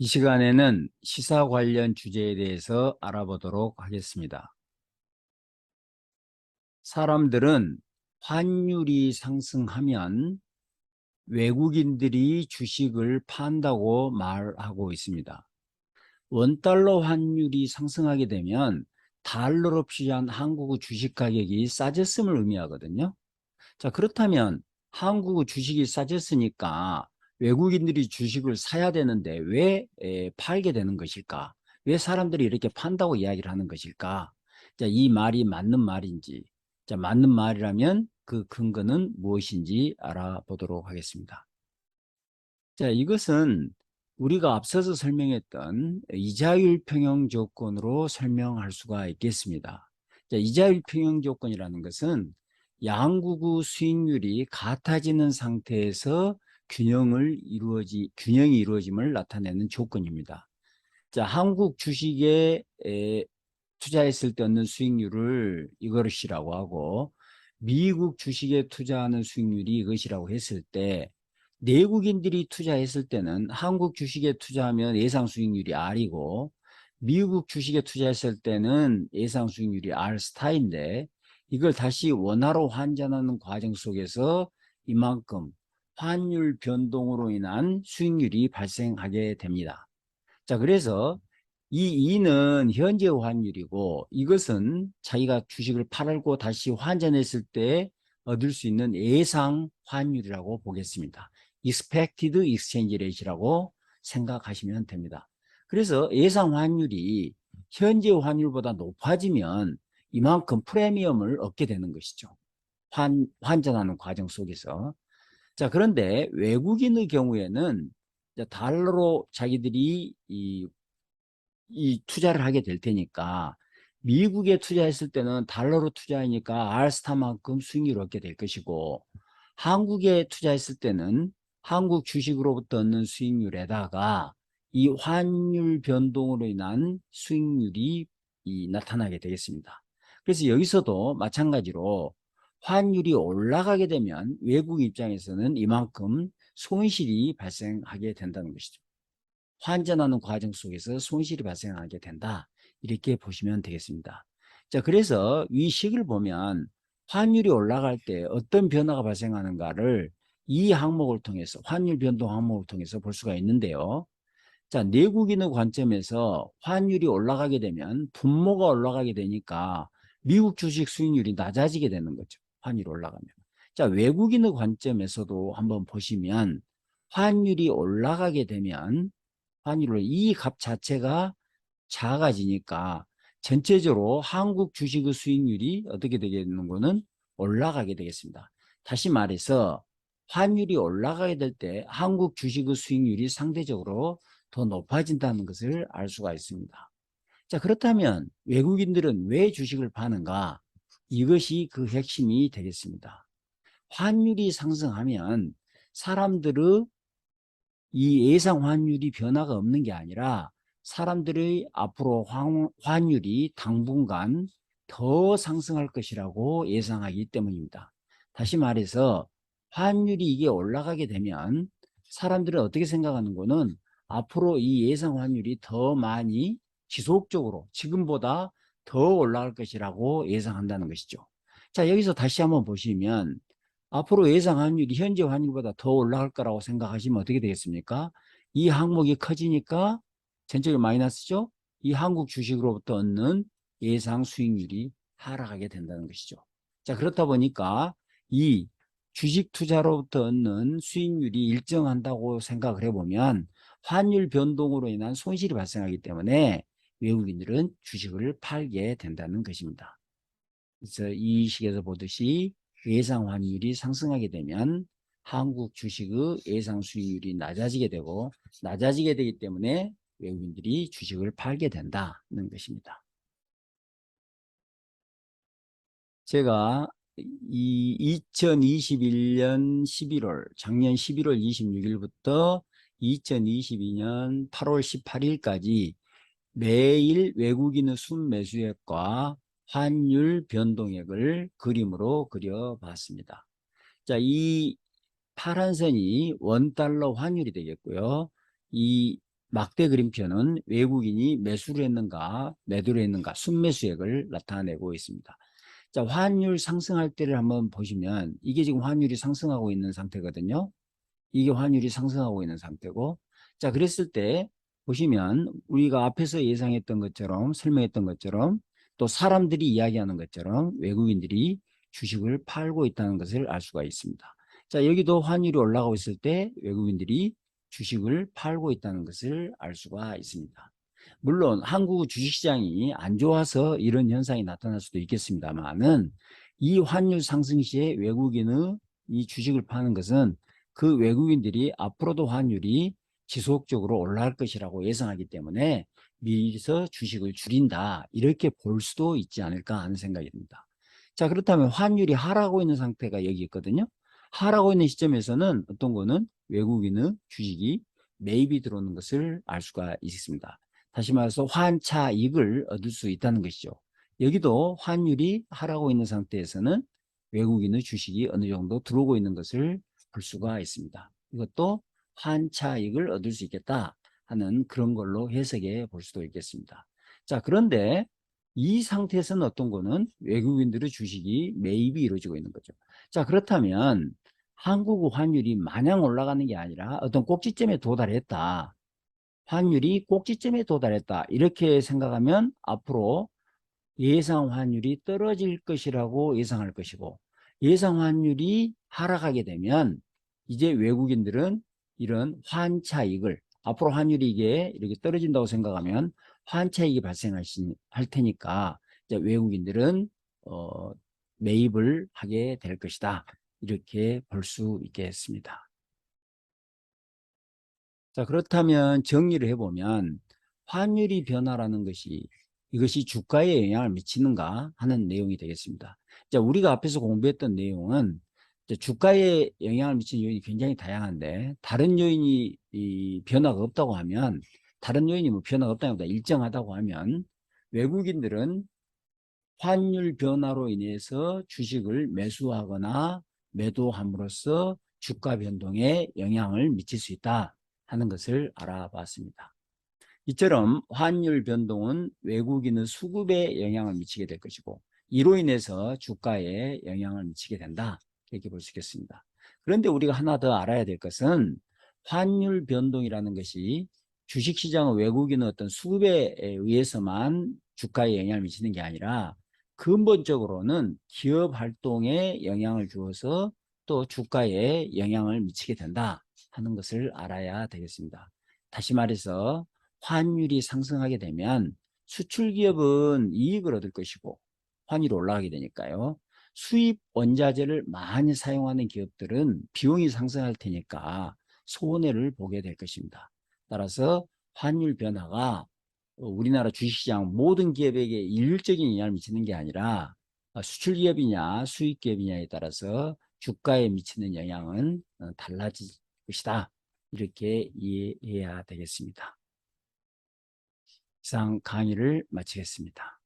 이 시간에는 시사 관련 주제에 대해서 알아보도록 하겠습니다. 사람들은 환율이 상승하면 외국인들이 주식을 판다고 말하고 있습니다. 원달러 환율이 상승하게 되면 달러로 표시한 한국의 주식 가격이 싸졌음을 의미하거든요. 자, 그렇다면 한국의 주식이 싸졌으니까 외국인들이 주식을 사야 되는데 왜 팔게 되는 것일까? 왜 사람들이 이렇게 판다고 이야기를 하는 것일까? 자, 이 말이 맞는 말인지, 자, 맞는 말이라면 그 근거는 무엇인지 알아보도록 하겠습니다. 자, 이것은 우리가 앞서서 설명했던 이자율 평형 조건으로 설명할 수가 있겠습니다. 자, 이자율 평형 조건이라는 것은 양국의 수익률이 같아지는 상태에서 균형이 이루어짐을 나타내는 조건입니다. 자, 한국 주식에 투자했을 때 얻는 수익률을 이것이라고 하고, 미국 주식에 투자하는 수익률이 이것이라고 했을 때, 내국인들이 투자했을 때는 한국 주식에 투자하면 예상 수익률이 R이고, 미국 주식에 투자했을 때는 예상 수익률이 R 스타인데, 이걸 다시 원화로 환전하는 과정 속에서 이만큼 환율 변동으로 인한 수익률이 발생하게 됩니다. 자, 그래서 이 이는 현재 환율이고, 이것은 자기가 주식을 팔고 다시 환전했을 때 얻을 수 있는 예상 환율이라고 보겠습니다. Expected Exchange Rate라고 생각하시면 됩니다. 그래서 예상 환율이 현재 환율보다 높아지면 이만큼 프리미엄을 얻게 되는 것이죠. 환전하는 과정 속에서. 자, 그런데 외국인의 경우에는 달러로 자기들이 이 투자를 하게 될 테니까, 미국에 투자했을 때는 달러로 투자하니까 알스타만큼 수익률을 얻게 될 것이고, 한국에 투자했을 때는 한국 주식으로부터 얻는 수익률에다가 이 환율 변동으로 인한 수익률이 나타나게 되겠습니다. 그래서 여기서도 마찬가지로 환율이 올라가게 되면 외국 입장에서는 이만큼 손실이 발생하게 된다는 것이죠. 환전하는 과정 속에서 손실이 발생하게 된다, 이렇게 보시면 되겠습니다. 자, 그래서 이 식을 보면 환율이 올라갈 때 어떤 변화가 발생하는가를 이 항목을 통해서, 환율 변동 항목을 통해서 볼 수가 있는데요. 자, 내국인의 관점에서 환율이 올라가게 되면 분모가 올라가게 되니까 미국 주식 수익률이 낮아지게 되는 거죠. 환율이 올라가면. 자, 외국인의 관점에서도 한번 보시면 환율이 올라가게 되면 환율을 이 값 자체가 작아지니까 전체적으로 한국 주식의 수익률이 어떻게 되겠는 거는 올라가게 되겠습니다. 다시 말해서 환율이 올라가게 될 때 한국 주식의 수익률이 상대적으로 더 높아진다는 것을 알 수가 있습니다. 자, 그렇다면 외국인들은 왜 주식을 파는가? 이것이 그 핵심이 되겠습니다. 환율이 상승하면 사람들의 이 예상 환율이 변화가 없는 게 아니라 사람들의 앞으로 환율이 당분간 더 상승할 것이라고 예상하기 때문입니다. 다시 말해서 환율이 이게 올라가게 되면 사람들은 어떻게 생각하는 거는 앞으로 이 예상 환율이 더 많이 지속적으로 지금보다 더 올라갈 것이라고 예상한다는 것이죠. 자, 여기서 다시 한번 보시면 앞으로 예상 환율이 현재 환율보다 더 올라갈 거라고 생각하시면 어떻게 되겠습니까? 이 항목이 커지니까 전체적으로 마이너스죠? 이 한국 주식으로부터 얻는 예상 수익률이 하락하게 된다는 것이죠. 자, 그렇다 보니까 이 주식 투자로부터 얻는 수익률이 일정한다고 생각을 해보면 환율 변동으로 인한 손실이 발생하기 때문에 외국인들은 주식을 팔게 된다는 것입니다. 그래서 이 식에서 보듯이 예상 환율이 상승하게 되면 한국 주식의 예상 수익률이 낮아지게 되고, 낮아지게 되기 때문에 외국인들이 주식을 팔게 된다는 것입니다. 제가 이 2021년 11월, 작년 11월 26일부터 2022년 8월 18일까지 매일 외국인의 순매수액과 환율 변동액을 그림으로 그려봤습니다. 자, 이 파란 선이 원달러 환율이 되겠고요. 이 막대 그림표는 외국인이 매수를 했는가 매도를 했는가 순매수액을 나타내고 있습니다. 자, 환율 상승할 때를 한번 보시면 이게 지금 환율이 상승하고 있는 상태거든요. 이게 환율이 상승하고 있는 상태고, 자, 그랬을 때 보시면 우리가 앞에서 예상했던 것처럼 설명했던 것처럼 또 사람들이 이야기하는 것처럼 외국인들이 주식을 팔고 있다는 것을 알 수가 있습니다. 자, 여기도 환율이 올라가고 있을 때 외국인들이 주식을 팔고 있다는 것을 알 수가 있습니다. 물론 한국 주식시장이 안 좋아서 이런 현상이 나타날 수도 있겠습니다만은 이 환율 상승 시에 외국인의 이 주식을 파는 것은 그 외국인들이 앞으로도 환율이 지속적으로 올라갈 것이라고 예상하기 때문에 미리서 주식을 줄인다 이렇게 볼 수도 있지 않을까 하는 생각이 듭니다. 자, 그렇다면 환율이 하락하고 있는 상태가 여기 있거든요. 하락하고 있는 시점에서는 어떤 거는 외국인의 주식이 매입이 들어오는 것을 알 수가 있습니다. 다시 말해서 환차 이익을 얻을 수 있다는 것이죠. 여기도 환율이 하락하고 있는 상태에서는 외국인의 주식이 어느 정도 들어오고 있는 것을 볼 수가 있습니다. 이것도 환차익을 얻을 수 있겠다 하는 그런 걸로 해석해 볼 수도 있겠습니다. 자, 그런데 이 상태에서는 어떤 거는 외국인들의 주식이 매입이 이루어지고 있는 거죠. 자, 그렇다면 한국 환율이 마냥 올라가는 게 아니라 어떤 꼭지점에 도달했다. 환율이 꼭지점에 도달했다. 이렇게 생각하면 앞으로 예상 환율이 떨어질 것이라고 예상할 것이고, 예상 환율이 하락하게 되면 이제 외국인들은 이런 환차익을, 앞으로 환율이 이게 이렇게 떨어진다고 생각하면 환차익이 발생할 할 테니까 이제 외국인들은 매입을 하게 될 것이다. 이렇게 볼 수 있겠습니다. 자, 그렇다면 정리를 해보면 환율이 변화라는 것이 이것이 주가에 영향을 미치는가 하는 내용이 되겠습니다. 자, 우리가 앞에서 공부했던 내용은 이제 주가에 영향을 미치는 요인이 굉장히 다양한데 다른 요인이 이 변화가 없다고 하면 다른 요인이 뭐 변화가 없다는 것보다 일정하다고 하면 외국인들은 환율 변화로 인해서 주식을 매수하거나 매도함으로써 주가 변동에 영향을 미칠 수 있다 하는 것을 알아봤습니다. 이처럼 환율 변동은 외국인의 수급에 영향을 미치게 될 것이고 이로 인해서 주가에 영향을 미치게 된다 이렇게 볼 수 있겠습니다. 그런데 우리가 하나 더 알아야 될 것은 환율 변동이라는 것이 주식시장의 외국인의 어떤 수급에 의해서만 주가에 영향을 미치는 게 아니라 근본적으로는 기업 활동에 영향을 주어서 또 주가에 영향을 미치게 된다 하는 것을 알아야 되겠습니다. 다시 말해서 환율이 상승하게 되면 수출 기업은 이익을 얻을 것이고 환율이 올라가게 되니까요. 수입 원자재를 많이 사용하는 기업들은 비용이 상승할 테니까 손해를 보게 될 것입니다. 따라서 환율 변화가 우리나라 주식시장 모든 기업에게 일률적인 영향을 미치는 게 아니라 수출 기업이냐 수입 기업이냐에 따라서 주가에 미치는 영향은 달라질 것이다. 이렇게 이해해야 되겠습니다. 이상 강의를 마치겠습니다.